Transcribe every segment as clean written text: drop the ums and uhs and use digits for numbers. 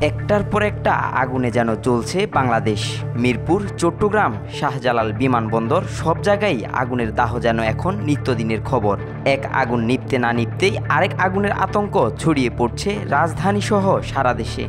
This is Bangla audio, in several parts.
একটার পর একটা আগুনে যেন জ্বলছে বাংলাদেশ। মিরপুর, চট্টগ্রাম, শাহজালাল বিমানবন্দর সব জায়গায় আগুনের দাহ যেন এখন নিত্যদিনের খবর। এক আগুন নিভতে না নিভতেই আরেক আগুনের আতঙ্ক ছড়িয়ে পড়ছে রাজধানীসহ সারা দেশে।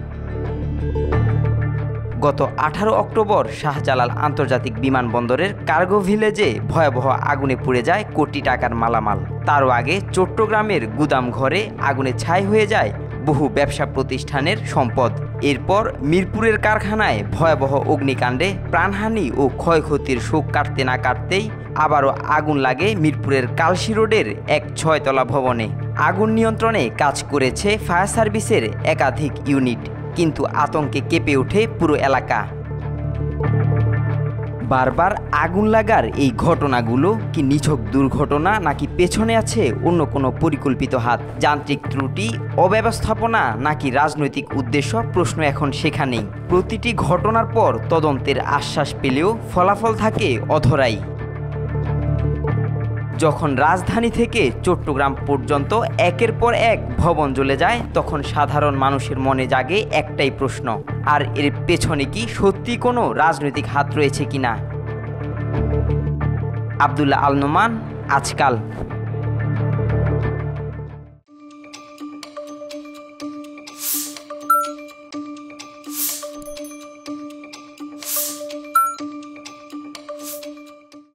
গত 18 অক্টোবর শাহজালাল আন্তর্জাতিক বিমানবন্দরের কার্গো ভিলেজে ভয়াবহ আগুনে পুড়ে যায় কোটি টাকার মালামাল। তারও আগে চট্টগ্রামের গুদাম ঘরে আগুনে ছাই হয়ে যায় বহু ব্যবসা প্রতিষ্ঠানের সম্পদ। এরপর মিরপুরের কারখানায় ভয়াবহ অগ্নিকাণ্ডে প্রাণহানি ও ক্ষয়ক্ষতির শোক কাটতে না কাটতেই আবারও আগুন লাগে মিরপুরের কালশি রোডের এক 6তলা ভবনে। আগুন নিয়ন্ত্রণে কাজ করেছে ফায়ার সার্ভিসের একাধিক ইউনিট, কিন্তু আতঙ্কে কেঁপে ওঠে পুরো এলাকা। বারবার আগুন লাগার এই ঘটনাগুলো কি নিছক দুর্ঘটনা, নাকি পেছনে আছে অন্য কোনো পরিকল্পিত হাত? যান্ত্রিক ত্রুটি, অব্যবস্থাপনা, নাকি রাজনৈতিক উদ্দেশ্য? প্রশ্ন এখন সেখানেই। প্রতিটি ঘটনার পর তদন্তের আশ্বাস পেলেও ফলাফল থাকে অধরাই। যখন রাজধানী থেকে চট্টগ্রাম পর্যন্ত একের পর এক ভবন জ্বলে যায়, তখন সাধারণ মানুষের মনে জাগে একটাই প্রশ্ন, আর এর পেছনে কি সত্যি কোনো রাজনৈতিক হাত রয়েছে কিনা? আব্দুল্লাহ আল নোমান, আজকাল।